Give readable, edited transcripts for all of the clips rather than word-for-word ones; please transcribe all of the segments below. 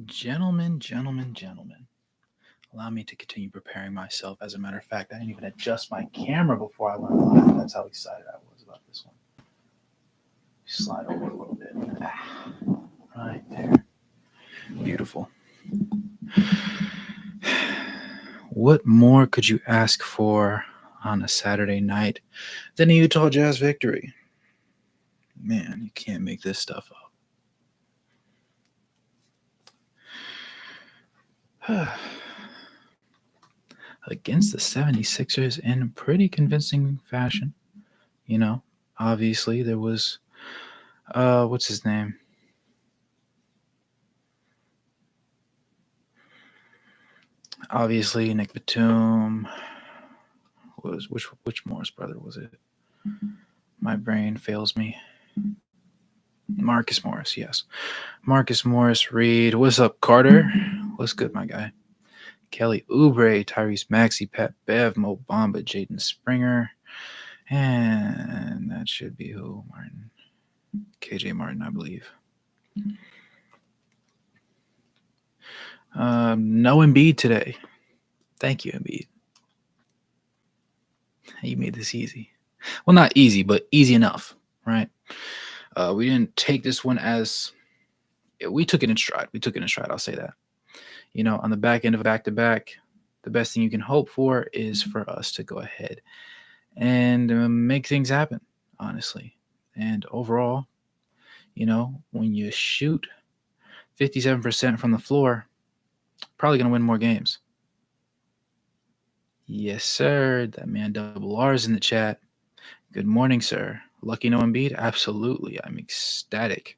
Gentlemen. Allow me to continue preparing myself. As a matter of fact, I didn't even adjust my camera before I went live. That's how excited I was about this one. Slide over a little bit. Right there. Beautiful. What more could you ask for on a Saturday night than a Utah Jazz victory? Man, you can't make this stuff up. Against the 76ers in pretty convincing fashion. You know, obviously there was, what's his name? Obviously, Nick Batum was which Morris brother was it? My brain fails me. Marcus Morris, yes. Marcus Morris, Reed. What's up, Carter? What's good, my guy? Kelly Oubre, Tyrese Maxey, Pat Bev, Mo Bamba, Jaden Springer, and that should be who? Martin, KJ Martin, I believe. No Embiid today. Thank you, Embiid. You made this easy. Well, not easy, but easy enough, right? We didn't take this one as we took it in stride. I'll say that. You know, on the back end of a back-to-back, the best thing you can hope for is for us to go ahead and make things happen, honestly. And overall, you know, when you shoot 57% from the floor, probably going to win more games. Yes, sir. That man double R's in the chat. Good morning, sir. Lucky no Embiid? Absolutely. I'm ecstatic.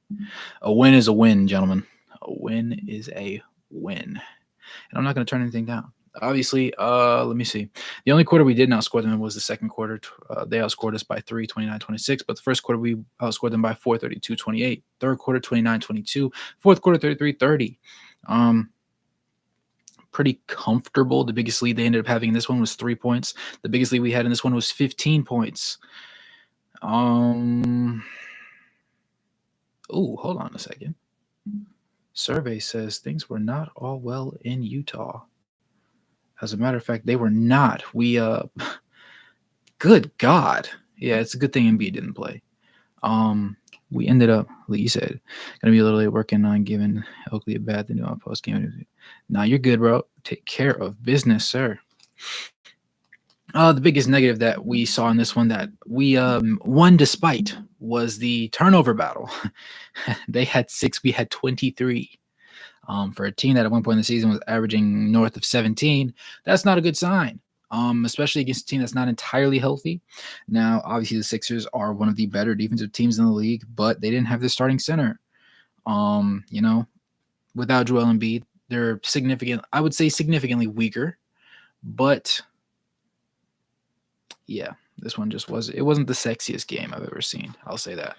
A win is a win, gentlemen. A win is a win. And I'm not going to turn anything down. Obviously, let me see. The only quarter we did not outscore them in was the second quarter. They outscored us by 3, 29-26. But the first quarter, we outscored them by 4, 32-28. Third quarter, 29-22. Fourth quarter, 33-30. Pretty comfortable. The biggest lead they ended up having in this one was 3 points. The biggest lead we had in this one was 15 points. Oh, hold on a second. Survey says things were not all well in Utah. As a matter of fact, they were not. Good God. Yeah, it's a good thing Embiid didn't play. We ended up, like you said, gonna be a little late working on giving Oakley a bad thing on post game. Nah, you're good, bro. Take care of business, sir. The biggest negative that we saw in this one that we won despite was the turnover battle. They had 6, we had 23. For a team that at one point in the season was averaging north of 17, that's not a good sign, especially against a team that's not entirely healthy. Now, obviously, the Sixers are one of the better defensive teams in the league, but they didn't have their starting center. You know, without Joel Embiid, they're significantly weaker, but yeah, this one just it wasn't the sexiest game I've ever seen. I'll say that.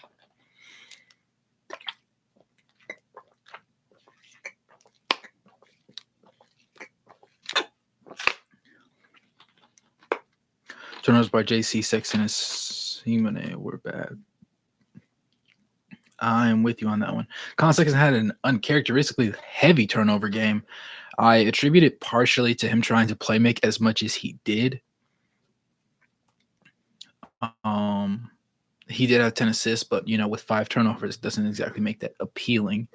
Turnovers by JC Sexton and Simone were bad. I am with you on that one. Colin Sexton had an uncharacteristically heavy turnover game. I attribute it partially to him trying to play make as much as he did. He did have 10 assists, but, you know, with 5 turnovers, it doesn't exactly make that appealing.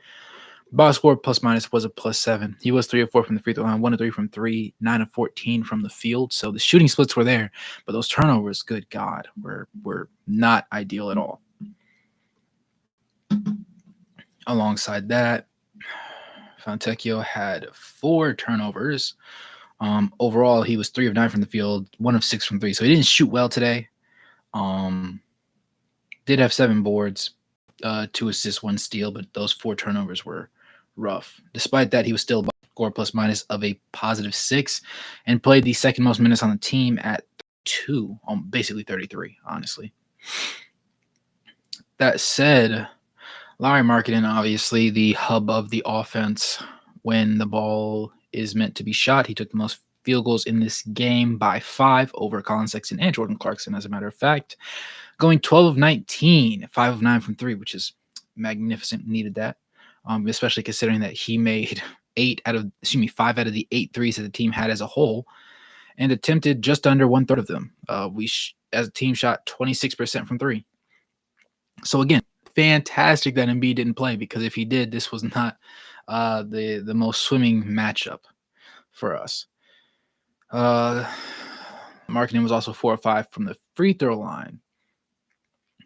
Box score plus minus was a +7. He was 3 of 4 from the free throw line, 1 of 3 from 3, 9 of 14 from the field. So the shooting splits were there, but those turnovers, good God, were not ideal at all. Alongside that, Fontecchio had 4 turnovers. Overall, he was 3 of 9 from the field, 1 of 6 from 3. So he didn't shoot well today. Did have 7 boards, 2 assists, 1 steal, but those 4 turnovers were rough. Despite that, he was still score plus minus of a +6 and played the second most minutes on the team at 2, basically 33, honestly. That said, Larry Markkinen, obviously the hub of the offense when the ball is meant to be shot. He took the most field goals in this game by 5 over Colin Sexton and Jordan Clarkson, as a matter of fact. Going 12 of 19, 5 of 9 from 3, which is magnificent. Needed that, especially considering that he made 5 out of the 8 threes that the team had as a whole, and attempted just under 1/3 of them. As a team, shot 26% from three. So again, fantastic that Embiid didn't play, because if he did, this was not the most swimming matchup for us. Marketing was also 4 or 5 from the free throw line.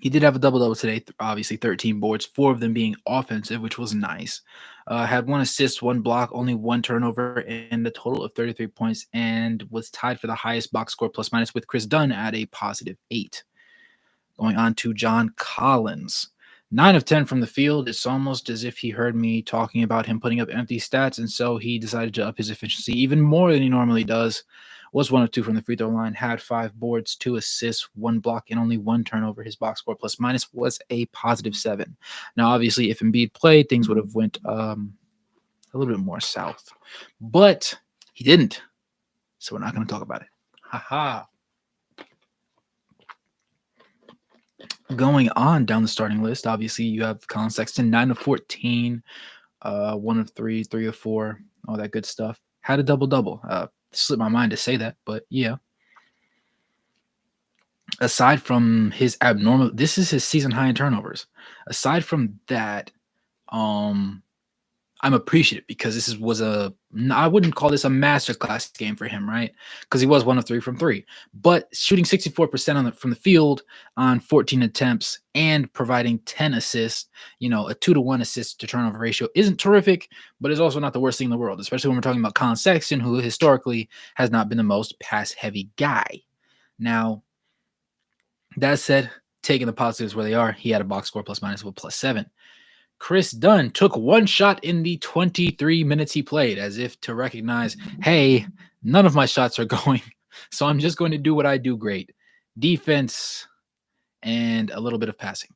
He did have a double-double today, obviously 13 boards, 4 of them being offensive, which was nice. Had 1 assist, 1 block, only 1 turnover, and a total of 33 points, and was tied for the highest box score plus minus with Chris Dunn at a positive 8. Going on to John Collins. 9 of 10 from the field. It's almost as if he heard me talking about him putting up empty stats, and so he decided to up his efficiency even more than he normally does. Was 1 of 2 from the free throw line, had 5 boards, 2 assists, 1 block, and only 1 turnover. His box score plus minus was a positive 7. Now, obviously, if Embiid played, things would have went a little bit more south, but he didn't, so we're not going to talk about it. Haha. Going on down the starting list, obviously you have Colin Sexton, 9 of 14, 1 of 3, 3 of 4, all that good stuff. Had a double-double. Slipped my mind to say that, but yeah. Aside from his abnormal, this is his season high in turnovers. Aside from that, I'm appreciative, because this was I wouldn't call this a masterclass game for him, right? Because he was 1 of 3 from 3, but shooting 64% from the field on 14 attempts and providing 10 assists, a 2-to-1 assist to turnover ratio isn't terrific, but is also not the worst thing in the world, especially when we're talking about Colin Sexton, who historically has not been the most pass heavy guy. Now, that said, taking the positives where they are, he had a box score plus minus of a +7. Chris Dunn took 1 shot in the 23 minutes he played, as if to recognize, hey, none of my shots are going, so I'm just going to do what I do great. Defense and a little bit of passing.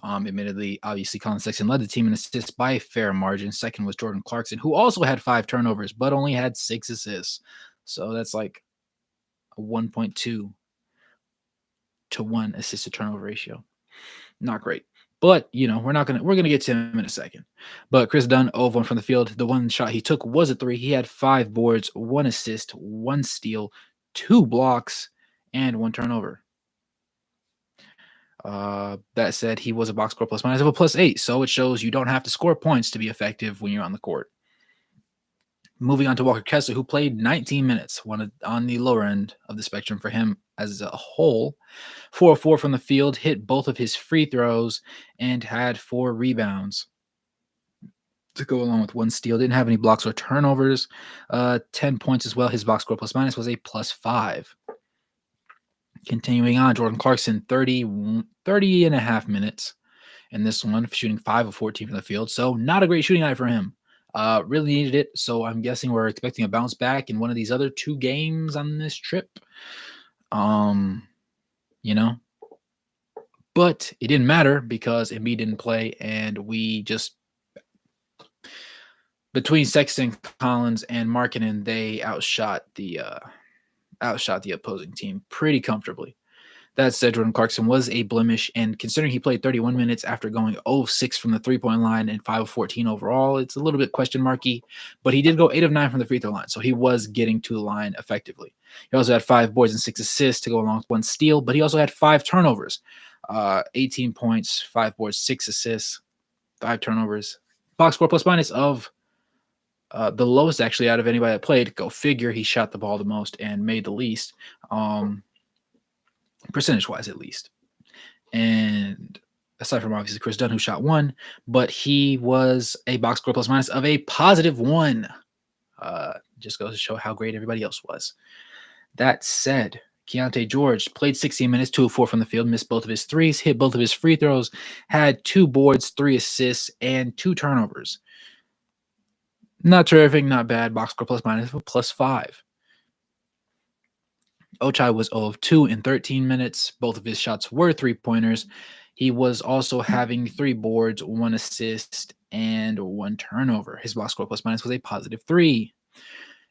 Admittedly, obviously, Colin Sexton led the team in assists by a fair margin. Second was Jordan Clarkson, who also had 5 turnovers, but only had 6 assists. So that's like a 1.2 to 1 assist to turnover ratio. Not great. But, we're going to get to him in a second. But Chris Dunn, 0 of 1 from the field. The 1 shot he took was a 3. He had 5 boards, 1 assist, 1 steal, 2 blocks, and 1 turnover. That said, he was a box score plus minus of a +8. So it shows you don't have to score points to be effective when you're on the court. Moving on to Walker Kessler, who played 19 minutes, one on the lower end of the spectrum for him as a whole. 4 of 4 from the field, hit both of his free throws, and had 4 rebounds to go along with 1 steal. Didn't have any blocks or turnovers. 10 points as well. His box score plus minus was a +5. Continuing on, Jordan Clarkson, 30 and a half minutes in this one, shooting 5 of 14 from the field. So not a great shooting night for him. Really needed it. So I'm guessing we're expecting a bounce back in one of these other 2 games on this trip. But it didn't matter because Embiid didn't play, and we just, between Sexton, Collins, and Markkanen, they outshot the opposing team pretty comfortably. That said, Jordan Clarkson was a blemish, and considering he played 31 minutes after going 0 of 6 from the three-point line and 5 of 14 overall, it's a little bit question marky, but he did go 8 of 9 from the free throw line, so he was getting to the line effectively. He also had 5 boards and 6 assists to go along with 1 steal, but he also had 5 turnovers, 18 points, 5 boards, 6 assists, 5 turnovers. Box score plus minus of the lowest actually out of anybody that played. Go figure, he shot the ball the most and made the least. Percentage-wise, at least. And aside from obviously Chris Dunn, who shot 1, but he was a box score plus minus of a +1. Just goes to show how great everybody else was. That said, Keontae George played 16 minutes, 2 of 4 from the field, missed both of his threes, hit both of his free throws, had 2 boards, 3 assists, and 2 turnovers. Not terrific, not bad. Box score plus minus of a +5. Ochai was 0 of 2 in 13 minutes. Both of his shots were 3-pointers. He was also having 3 boards, 1 assist, and 1 turnover. His box score plus minus was a +3.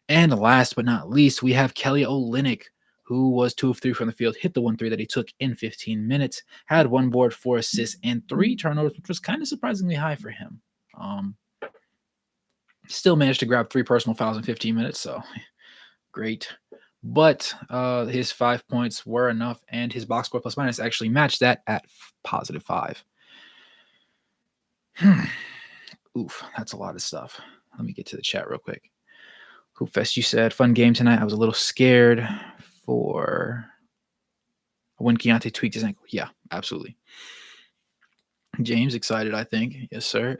And last but not least, we have Kelly Olynyk, who was 2 of 3 from the field, hit the 1 3 that he took in 15 minutes, had 1 board, 4 assists, and 3 turnovers, which was kind of surprisingly high for him. Still managed to grab 3 personal fouls in 15 minutes, so great. But his 5 points were enough, and his box score plus minus actually matched that at positive 5. Oof, that's a lot of stuff. Let me get to the chat real quick. Hoopfest, you said, fun game tonight. I was a little scared for when Keontae tweaked his ankle. Yeah, absolutely. James, excited, I think. Yes, sir.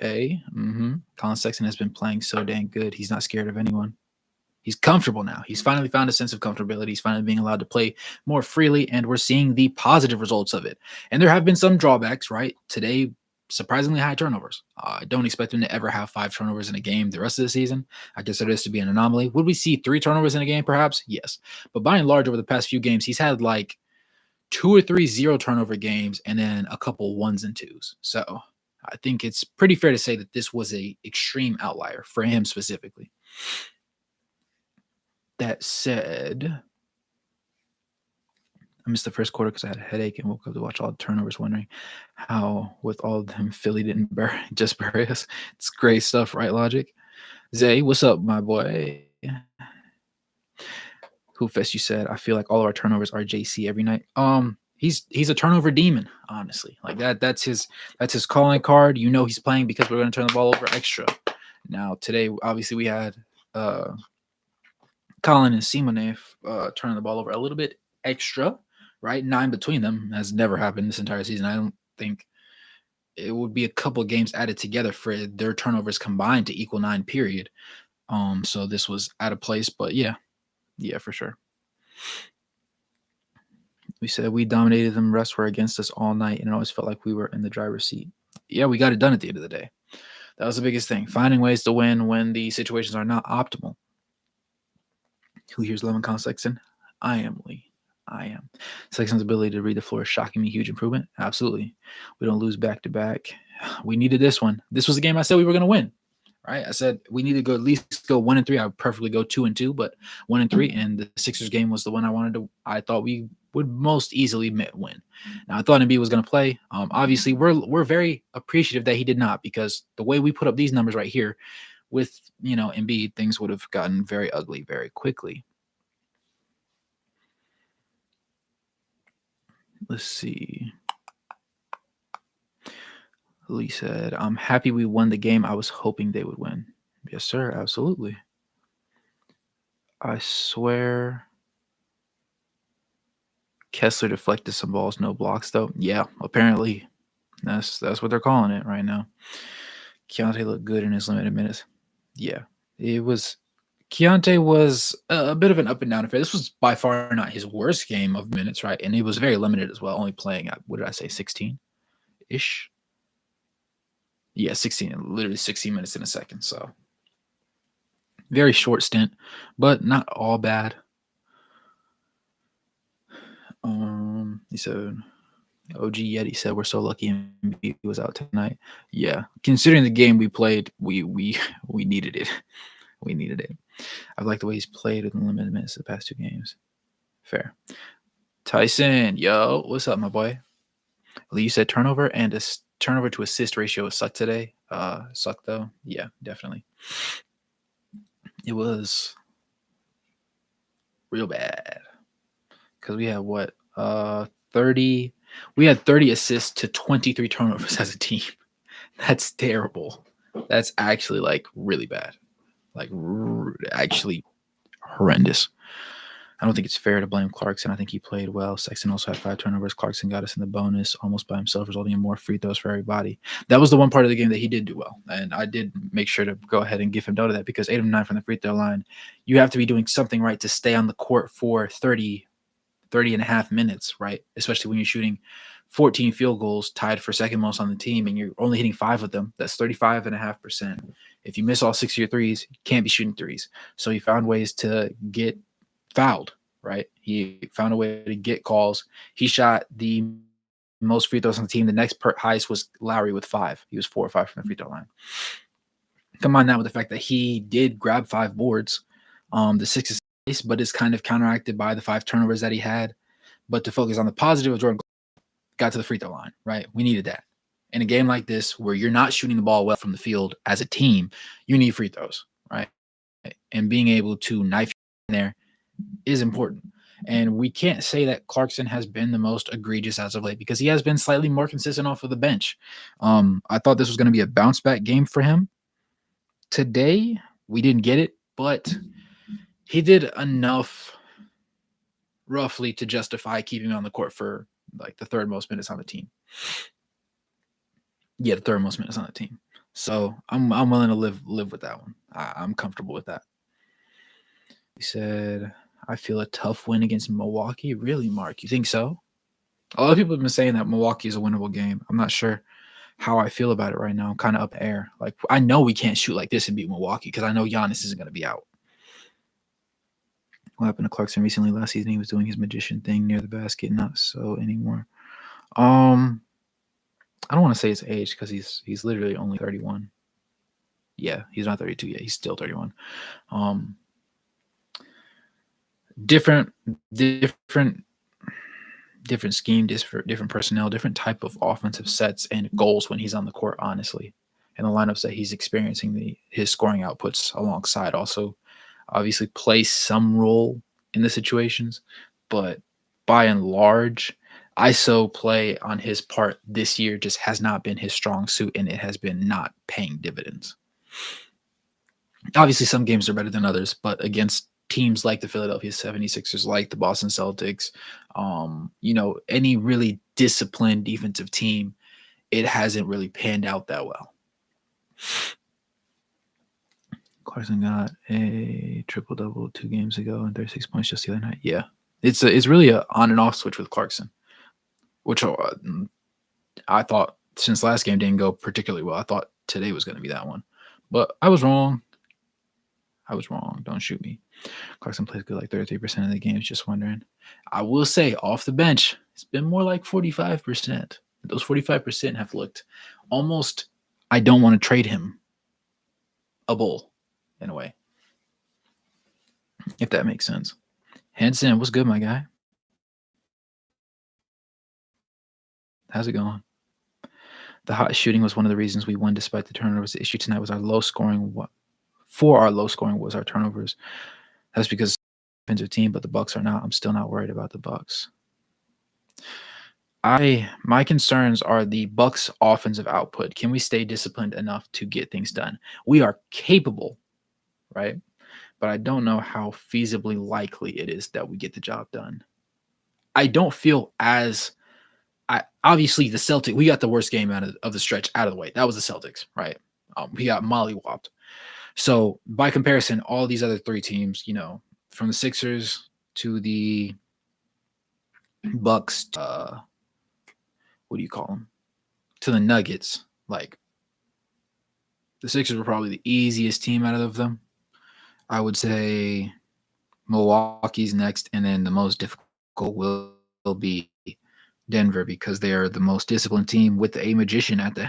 Colin Sexton has been playing so dang good. He's not scared of anyone. He's comfortable now. He's finally found a sense of comfortability. He's finally being allowed to play more freely, and we're seeing the positive results of it. And there have been some drawbacks, right? Today, surprisingly high turnovers. I don't expect him to ever have 5 turnovers in a game the rest of the season. I consider this to be an anomaly. Would we see 3 turnovers in a game, perhaps? Yes. But by and large, over the past few games, he's had like 2 or 3 zero turnover games and then a couple ones and twos. So I think it's pretty fair to say that this was a extreme outlier for him specifically. That said, I missed the first quarter because I had a headache and woke up to watch all the turnovers, wondering how, with all of them, Philly didn't just bury us. It's great stuff, right, Logic? Zay, what's up, my boy? Hoopfest, you said, I feel like all of our turnovers are JC every night. He's a turnover demon, honestly. Like that's his calling card. You know he's playing because we're going to turn the ball over extra. Now today, obviously, we had Colin and Simone turning the ball over a little bit extra, right? 9 between them has never happened this entire season. I don't think it would be a couple of games added together for their turnovers combined to equal 9, period. So this was out of place, but yeah, for sure. We said we dominated them. Refs were against us all night, and it always felt like we were in the driver's seat. Yeah, we got it done at the end of the day. That was the biggest thing. Finding ways to win when the situations are not optimal. Who here's Lemon Con Sexton? I am Lee. I am. Sexton's ability to read the floor is shocking me. Huge improvement. Absolutely. We don't lose back to back. We needed this one. This was the game I said we were going to win. Right? I said we need to go at least go 1-3. I would preferably go 2-2, but 1-3. And the Sixers game was the one I thought we would most easily win. Now I thought Embiid was going to play. Obviously, we're very appreciative that he did not, because the way we put up these numbers right here, with Embiid, things would have gotten very ugly very quickly. Let's see. Lee said, I'm happy we won the game. I was hoping they would win. Yes, sir. Absolutely. I swear Kessler deflected some balls, no blocks, though. Yeah, apparently. That's what they're calling it right now. Keontae looked good in his limited minutes. Yeah, it was. Keontae was a bit of an up and down affair. This was by far not his worst game of minutes, right? And he was very limited as well, only playing at, what did I say, 16-ish? Yeah, 16, literally 16 minutes in a second. So very short stint, but not all bad. He said, OG Yeti said, we're so lucky Embiid was out tonight. Yeah, considering the game we played, we needed it. We needed it. I like the way he's played in the limited minutes of the past 2 games. Fair. Tyson, yo, what's up, my boy? Lee, you said turnover and a turnover to assist ratio sucked today. Sucked though. Yeah, definitely. It was real bad because we had 30. We had 30 assists to 23 turnovers as a team. That's terrible. That's actually like really bad. Like actually horrendous. I don't think it's fair to blame Clarkson. I think he played well. Sexton also had 5 turnovers. Clarkson got us in the bonus almost by himself, resulting in more free throws for everybody. That was the one part of the game that he did do well. And I did make sure to go ahead and give him note of that, because 8 of 9 from the free throw line, you have to be doing something right to stay on the court for 30 and a half minutes, right? Especially when you're shooting 14 field goals, tied for second most on the team, and you're only hitting 5 of them. That's 35.5%. If you miss all 6 of your threes, you can't be shooting threes. So he found ways to get fouled, right? He found a way to get calls. He shot the most free throws on the team. The next highest was Lowry with 5. He was 4 or 5 from the free throw line. Combine that with the fact that he did grab 5 boards. The 6 is nice, but it's kind of counteracted by the 5 turnovers that he had. But to focus on the positive of Jordan got to the free throw line, right? We needed that. In a game like this, where you're not shooting the ball well from the field as a team, you need free throws. right? And being able to knife in there is important. And we can't say that Clarkson has been the most egregious as of late because he has been slightly more consistent off of the bench. I thought this was going to be a bounce back game for him. Today, we didn't get it, but he did enough roughly to justify keeping him on the court for like the third most minutes on the team. Yeah, the third most minutes on the team. So I'm willing to live with that one. I'm comfortable with that. He said, I feel a tough win against Milwaukee. Really, Mark? You think so? A lot of people have been saying that Milwaukee is a winnable game. I'm not sure how I feel about it right now. I'm kind of up in the air. Like, I know we can't shoot like this and beat Milwaukee because I know Giannis isn't going to be out. What happened to Clarkson recently? Last season, he was doing his magician thing near the basket. Not so anymore. I don't want to say his age because he's literally only 31. Yeah, he's not 32 yet. He's still 31. Um, different, different, different scheme, different personnel, different type of offensive sets and goals when he's on the court. Honestly, and the lineups that he's experiencing, his scoring outputs alongside also obviously play some role in the situations, but by and large, ISO play on his part this year just has not been his strong suit, and it has been not paying dividends. Obviously, some games are better than others, but against teams like the Philadelphia 76ers, like the Boston Celtics, any really disciplined defensive team, it hasn't really panned out that well. Clarkson got a triple-double 2 games ago and 36 points just the other night. Yeah. It's really a on and off switch with Clarkson, which I thought since last game didn't go particularly well. I thought today was going to be that one. But I was wrong. Don't shoot me. Clarkson plays good like 33% of the games, just wondering. I will say, off the bench, it's been more like 45%. Those 45% have looked almost, I don't want to trade him a bull in a way, if that makes sense. Henson, what's good, my guy? How's it going? The hot shooting was one of the reasons we won despite the turnovers. The issue tonight was our low scoring. Our low scoring was our turnovers. That's because defensive team, but the Bucks are not. I'm still not worried about the Bucks. My concerns are the Bucks offensive output. Can we stay disciplined enough to get things done? We are capable, right? But I don't know how feasibly likely it is that we get the job done. I don't feel as obviously the Celtics, we got the worst game out of the stretch out of the way. That was the Celtics, right? We got mollywopped. So by comparison, all these other 3 teams, from the Sixers to the Bucks, what do you call them? To the Nuggets, like the Sixers were probably the easiest team out of them. I would say Milwaukee's next, and then the most difficult will be Denver because they are the most disciplined team with a magician at the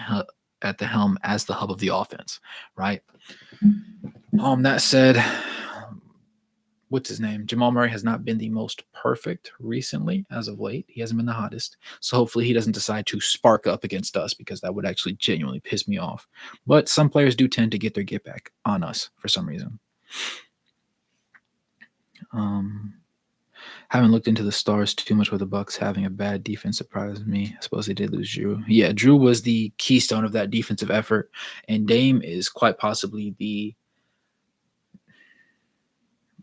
helm as the hub of the offense, right? That said, what's his name? Jamal Murray has not been the most perfect recently as of late. He hasn't been the hottest. So hopefully he doesn't decide to spark up against us because that would actually genuinely piss me off. But some players do tend to get their get back on us for some reason. Haven't looked into the stars too much with the Bucks having a bad defense surprised me. I suppose they did lose Drew. Yeah, Drew was the keystone of that defensive effort, and Dame is quite possibly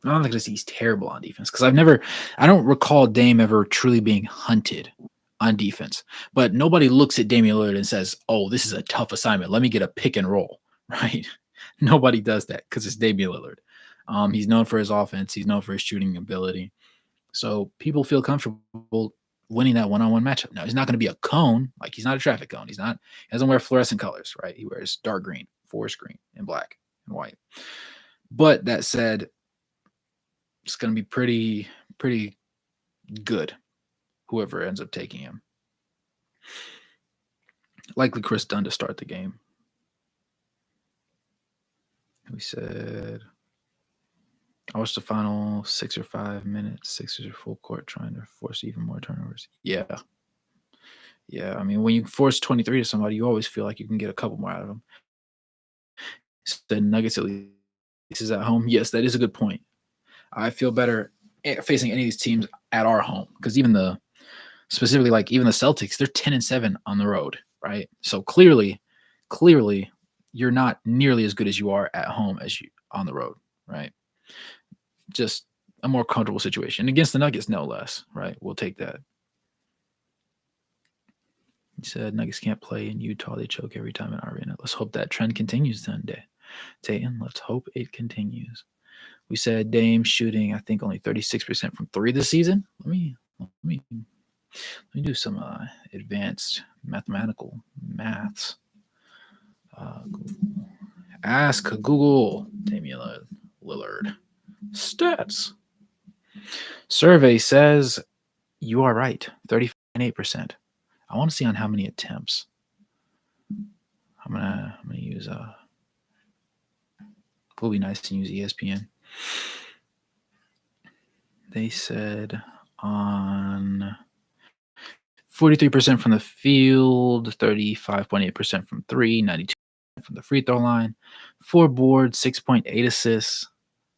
I'm not going to say he's terrible on defense because I don't recall Dame ever truly being hunted on defense. But nobody looks at Damian Lillard and says, "Oh, this is a tough assignment. Let me get a pick and roll." Right? Nobody does that because it's Damian Lillard. He's known for his offense. He's known for his shooting ability. So people feel comfortable winning that one-on-one matchup. Now, he's not going to be a cone. Like, he's not a traffic cone. He doesn't wear fluorescent colors, right? He wears dark green, forest green, and black and white. But that said, it's going to be pretty good, whoever ends up taking him. Likely Chris Dunn to start the game. We said, I watched the final 6 or 5 minutes. Sixers are full court trying to force even more turnovers. Yeah. Yeah, I mean, when you force 23 to somebody, you always feel like you can get a couple more out of them. So the Nuggets at least This is at home. Yes, that is a good point. I feel better facing any of these teams at our home because specifically like even the Celtics, they're 10-7 on the road, right? So clearly, you're not nearly as good as you are at home as you on the road, right? Just a more comfortable situation against the Nuggets, no less, right? We'll take that. He said Nuggets can't play in Utah. They choke every time in our arena. Let's hope that trend continues then, Tayton. Let's hope it continues. We said Dame shooting, I think, only 36% from three this season. Let me do some advanced mathematical maths. Google. Ask Google. Damian Lillard. Stats. Survey says you are right. 35.8%. I want to see on how many attempts. I'm gonna use Will be nice to use ESPN. They said on 43% from the field, 35.8% from three, 92% from the free throw line, 4 boards, 6.8 assists,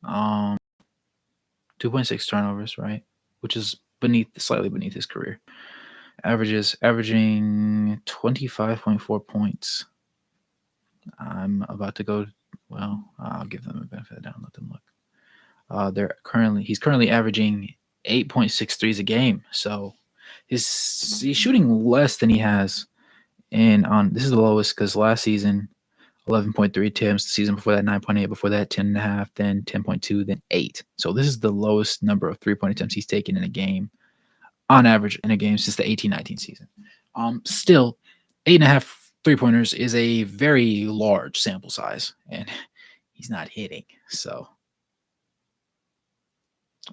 2.6 turnovers, right? Which is slightly beneath his career. Averaging 25.4 points. I'm about to go. Well, I'll give them a benefit of the doubt. Let them look. He's currently averaging 8.6 threes a game. So he's shooting less than he has. And this is the lowest because last season 11.3 attempts, the season before that 9.8, before that 10.5, then 10.2, then 8. So this is the lowest number of 3-point attempts he's taken in a game, on average in a game since the 18-19 season. Still, 8.5 3-pointers is a very large sample size, and he's not hitting. So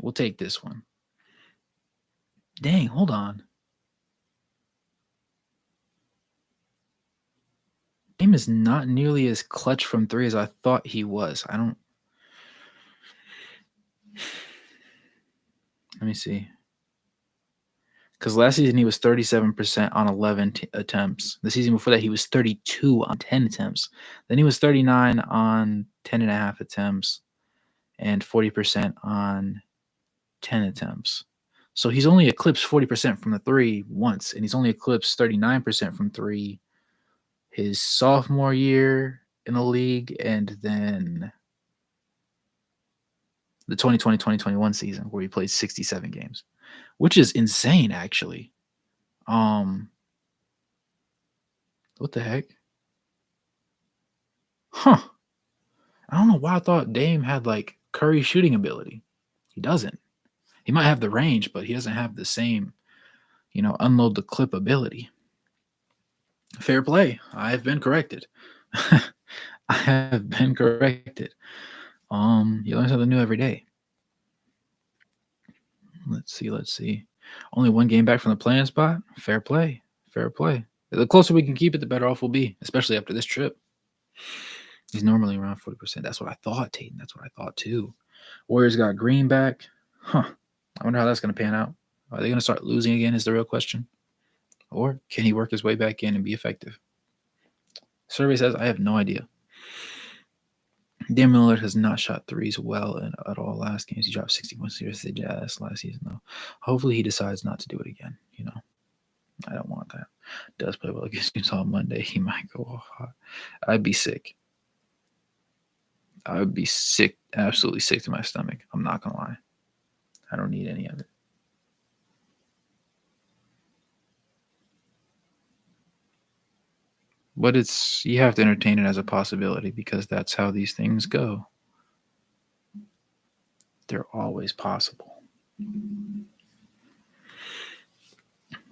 we'll take this one. Dang, hold on. Dame is not nearly as clutch from three as I thought he was. Let me see. Because last season he was 37% on 11 attempts. The season before that he was 32 on 10 attempts. Then he was 39 on 10.5 attempts and 40% on 10 attempts. So he's only eclipsed 40% from the three once, and he's only eclipsed 39% from three his sophomore year in the league, and then the 2020-2021 season where he played 67 games, which is insane, actually. What the heck? Huh. I don't know why I thought Dame had like Curry shooting ability. He doesn't. He might have the range, but he doesn't have the same, unload the clip ability. Fair play. I have been corrected. I have been corrected. You learn something new every day. Let's see. Only one game back from the playing spot. Fair play. The closer we can keep it, the better off we'll be, especially after this trip. He's normally around 40%. That's what I thought, Tayton. That's what I thought too. Warriors got Green back. Huh. I wonder how that's going to pan out. Are they going to start losing again is the real question. Or can he work his way back in and be effective? Survey says I have no idea. Damian Lillard has not shot threes well at all last games. He dropped 60 points against the Jazz last season, though. Hopefully he decides not to do it again. I don't want that. Does play well against Utah on Monday. He might go hot. I'd be sick. I would be sick, absolutely sick to my stomach. I'm not going to lie. I don't need any of it. But you have to entertain it as a possibility because that's how these things go. They're always possible.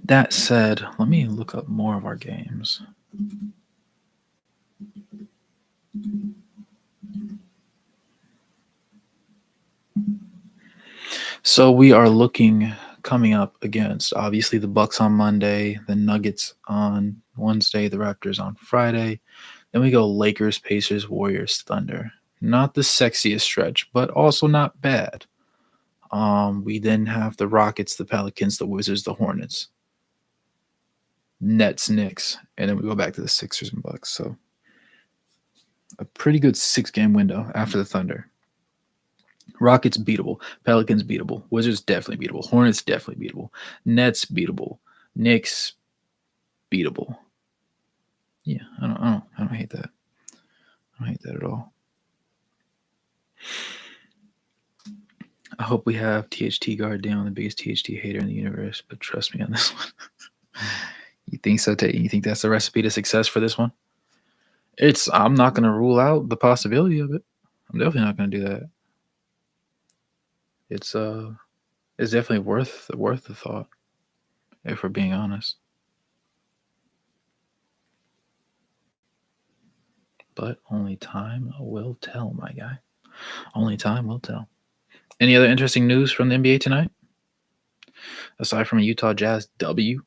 That said, let me look up more of our games. So we are coming up against obviously the Bucks on Monday, the Nuggets on Wednesday, the Raptors on Friday. Then we go Lakers, Pacers, Warriors, Thunder. Not the sexiest stretch, but also not bad. We then have the Rockets, the Pelicans, the Wizards, the Hornets, Nets, Knicks, and then we go back to the Sixers and Bucks. So a pretty good 6-game window after the Thunder. Rockets beatable. Pelicans beatable. Wizards definitely beatable. Hornets definitely beatable. Nets beatable. Knicks beatable. Yeah, I don't hate that. I don't hate that at all. I hope we have THT guard down, the biggest THT hater in the universe. But trust me on this one. You think so, Tate? You think that's the recipe to success for this one? I'm not going to rule out the possibility of it. I'm definitely not going to do that. It's it's definitely worth the thought, if we're being honest. But only time will tell, my guy. Only time will tell. Any other interesting news from the NBA tonight? Aside from a Utah Jazz W?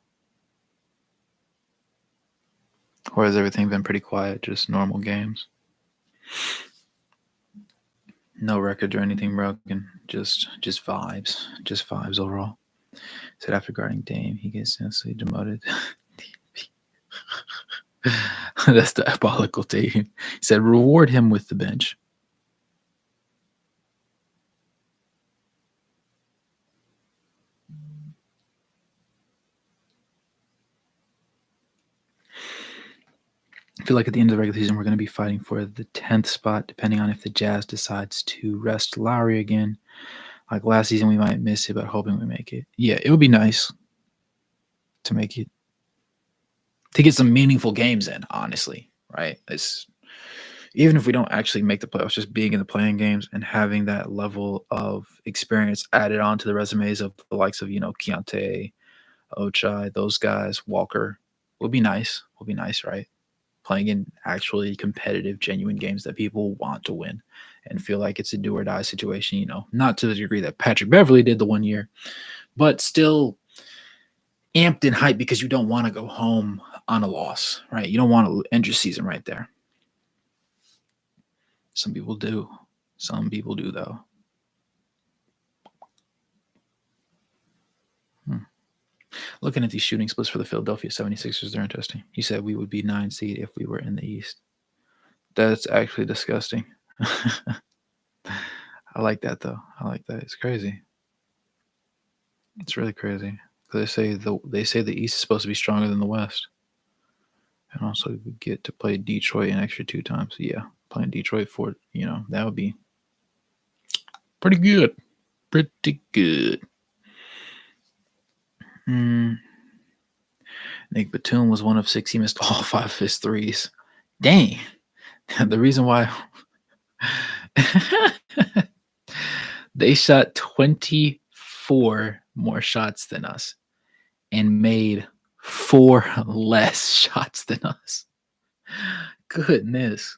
Or has everything been pretty quiet, just normal games? No records or anything broken, just vibes. Just vibes overall. Said after guarding Dame, he gets instantly demoted. That's diabolical, Dame. He said reward him with the bench. I feel like at the end of the regular season, we're going to be fighting for the 10th spot, depending on if the Jazz decides to rest Lowry again. Like last season, we might miss it, but hoping we make it. Yeah, it would be nice to make it, to get some meaningful games in, honestly, right? Even if we don't actually make the playoffs, just being in the playing games and having that level of experience added on to the resumes of the likes of, Keontae, Ochai, those guys, Walker, would be nice. Would be nice, right? Playing in actually competitive, genuine games that people want to win and feel like it's a do or die situation, not to the degree that Patrick Beverley did the one year, but still amped and hyped because you don't want to go home on a loss, right? You don't want to end your season right there. Some people do. Some people do, though. Looking at these shooting splits for the Philadelphia 76ers, they're interesting. He said we would be 9 seed if we were in the East. That's actually disgusting. I like that, though. I like that. It's crazy. It's really crazy. Because they say the East is supposed to be stronger than the West. And also we get to play Detroit an extra 2 times. Yeah, playing Detroit for, that would be pretty good. Pretty good. Nick Batum was 1 of 6. He missed all 5 of his threes. Dang. The reason why they shot 24 more shots than us and made 4 less shots than us. Goodness.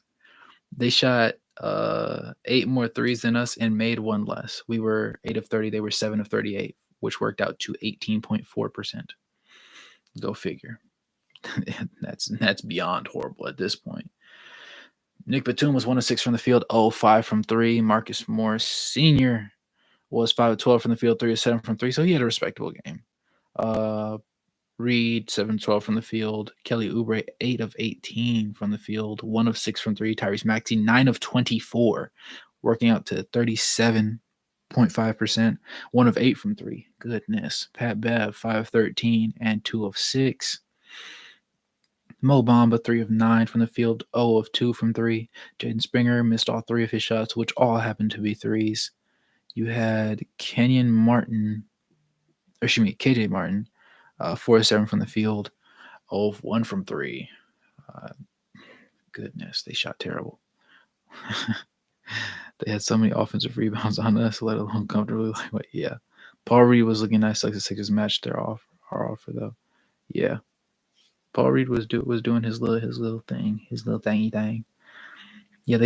They shot 8 more threes than us and made 1 less. We were 8 of 30. They were 7 of 38, which worked out to 18.4%. Go figure. That's beyond horrible at this point. Nick Batum was 1 of 6 from the field, 0 of 5 from 3. Marcus Morris Sr. was 5 of 12 from the field, 3 of 7 from 3. So he had a respectable game. Reed, 7 of 12 from the field. Kelly Oubre, 8 of 18 from the field, 1 of 6 from 3. Tyrese Maxey, 9 of 24, working out to 37.5%. 1 of 8 from 3. Goodness. Pat Bev, 5 of 13 and 2 of 6. Mo Bamba, 3 of 9 from the field, 0 of 2 from 3. Jaden Springer missed all 3 of his shots, which all happened to be threes. You had KJ Martin, 4 of 7 from the field, 0 of 1 from 3. Goodness, they shot terrible. They had so many offensive rebounds on us, let alone comfortably. Yeah. Paul Reed was looking nice, like the Sixers matched our offer, though. Yeah. Paul Reed was doing his little thing, his little thingy thing. Yeah,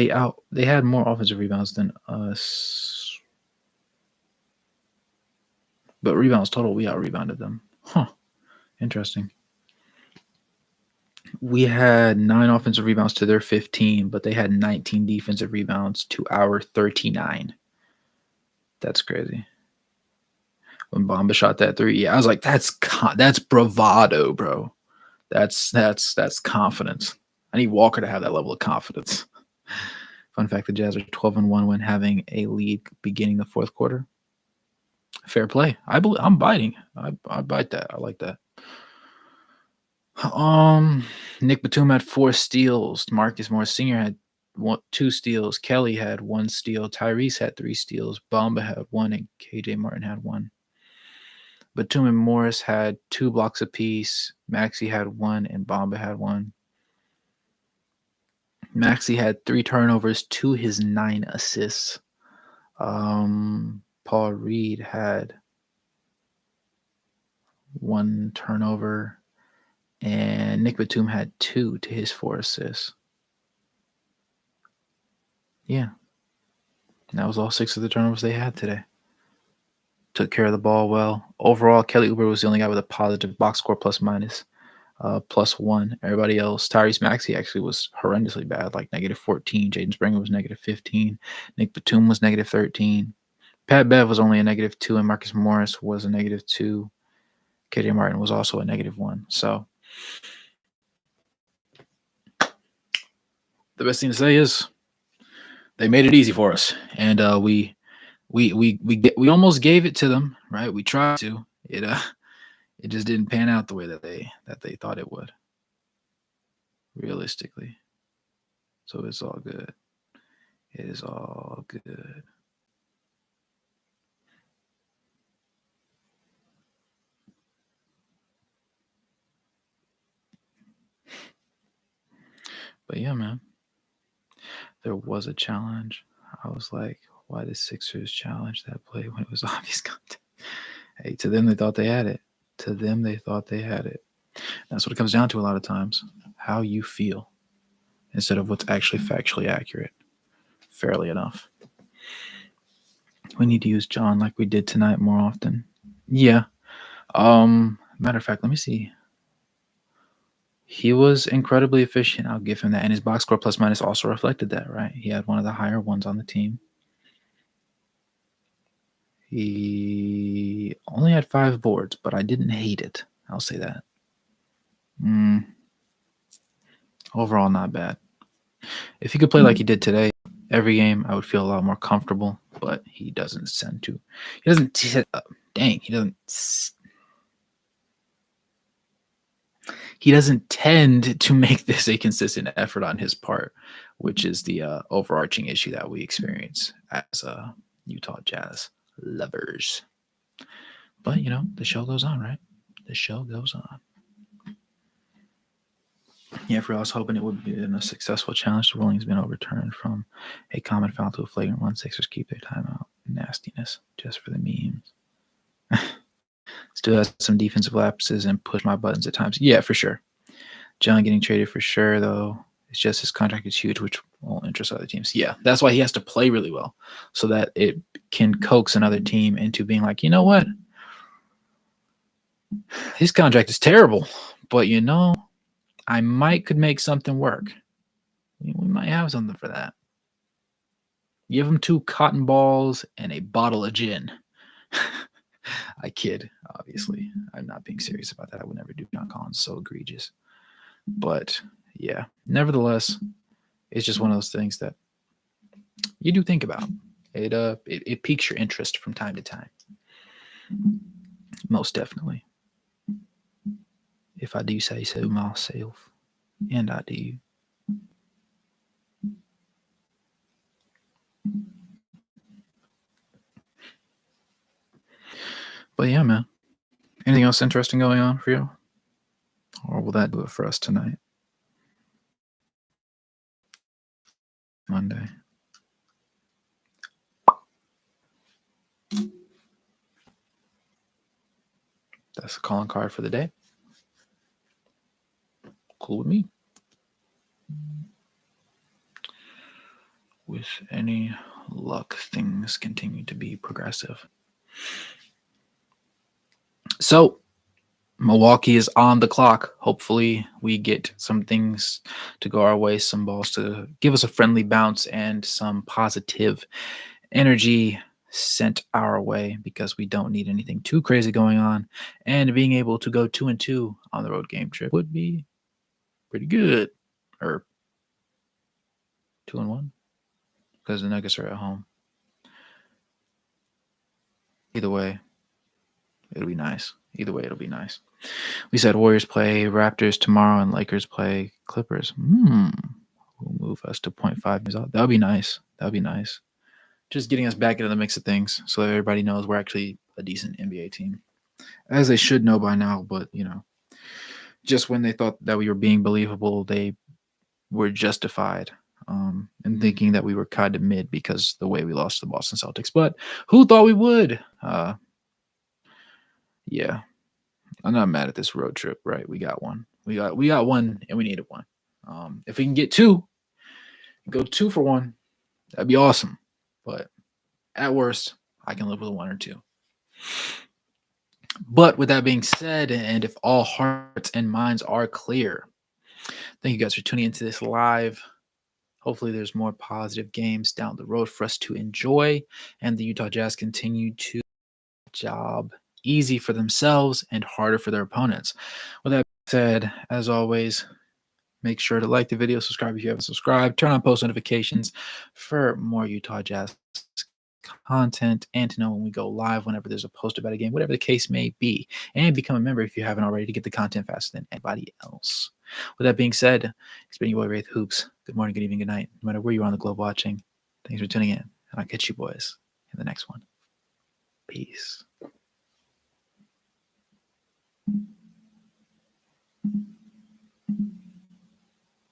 they had more offensive rebounds than us, but rebounds total, we out rebounded them. Huh? Interesting. We had 9 offensive rebounds to their 15, but they had 19 defensive rebounds to our 39. That's crazy. When Bamba shot that 3, yeah, I was like, that's bravado, bro. That's confidence. I need Walker to have that level of confidence. Fun fact: the Jazz are 12-1 when having a lead beginning the fourth quarter. Fair play. I'm biting. I bite that. I like that. Nick Batum had 4 steals. Marcus Morris Sr. had 2 steals. Kelly had 1 steal. Tyrese had 3 steals. Bamba had 1, and KJ Martin had 1. Batum and Morris had 2 blocks apiece. Maxey had 1, and Bamba had 1. Maxey had 3 turnovers to his 9 assists. Paul Reed had 1 turnover, and Nick Batum had 2 to his 4 assists. Yeah. That was all 6 of the turnovers they had today. Took care of the ball well. Overall, Kelly Oubre was the only guy with a positive box score plus minus +1. Everybody else, Tyrese Maxey actually was horrendously bad, like -14. Jaden Springer was -15. Nick Batum was -13. Pat Bev was only a -2, and Marcus Morris was a -2. KJ Martin was also a -1. So the best thing to say is they made it easy for us, and we almost gave it to them, right? We tried to. It just didn't pan out the way that they thought it would, realistically. So it's all good. It is all good. But yeah, man, there was a challenge. I was like, why did Sixers challenge that play when it was obvious contact? Hey, to them, they thought they had it. To them, they thought they had it. That's what it comes down to a lot of times. How you feel instead of what's actually factually accurate. Fairly enough. We need to use John like we did tonight more often. Yeah. Matter of fact, let me see. He was incredibly efficient. I'll give him that. And his box score plus minus also reflected that, right? He had one of the higher ones on the team. He only had 5 boards, but I didn't hate it. I'll say that. Overall, not bad. If he could play like he did today, every game, I would feel a lot more comfortable. But he doesn't tend to. He doesn't. He doesn't. He doesn't tend to make this a consistent effort on his part, which is the overarching issue that we experience as Utah Jazz lovers. But, the show goes on, right? The show goes on. Yeah, for us, hoping it would be a successful challenge. The ruling's been overturned from a common foul to a flagrant one. Sixers keep their timeout. Nastiness, just for the memes. Still has some defensive lapses and push my buttons at times. Yeah, for sure. John getting traded for sure, though. It's just his contract is huge, which won't interest other teams. Yeah, that's why he has to play really well so that it can coax another team into being like, you know what? His contract is terrible, but I could make something work. We might have something for that. Give him 2 cotton balls and a bottle of gin. I kid, obviously. I'm not being serious about that. I would never do John Collins. So egregious. But yeah, nevertheless, it's just one of those things that you do think about. It piques your interest from time to time. Most definitely. If I do say so myself, and I do. But yeah, man. Anything else interesting going on for you? Or will that do it for us tonight? Monday. That's the calling card for the day. Cool with me. With any luck, things continue to be progressive. So, Milwaukee is on the clock. Hopefully, we get some things to go our way, some balls to give us a friendly bounce and some positive energy sent our way because we don't need anything too crazy going on. And being able to go 2-2 on the road game trip would be pretty good. Or 2-1. because the Nuggets are at home. Either way, it'll be nice. Either way, it'll be nice. We said Warriors play Raptors tomorrow and Lakers play Clippers. Will move us to 0.5 years out. That would be nice. That would be nice. Just getting us back into the mix of things so that everybody knows we're actually a decent NBA team. As they should know by now, but, just when they thought that we were being believable, they were justified in thinking that we were kind of mid because the way we lost to the Boston Celtics. But who thought we would? Yeah, I'm not mad at this road trip, right? We got one. We got one, and we needed one. If we can get two, go 2 for 1, that'd be awesome. But at worst, I can live with 1 or 2. But with that being said, and if all hearts and minds are clear, thank you guys for tuning into this live. Hopefully, there's more positive games down the road for us to enjoy, and the Utah Jazz continue to job easy for themselves and harder for their opponents. With that said, as always, make sure to like the video, subscribe if you haven't subscribed, turn on post notifications for more Utah Jazz content, and to know when we go live, whenever there's a post about a game, whatever the case may be, and become a member if you haven't already to get the content faster than anybody else. With that being said, it's been your boy Wraith Hoops. Good morning, good evening, good night. No matter where you are on the globe watching, thanks for tuning in, and I'll catch you boys in the next one. Peace.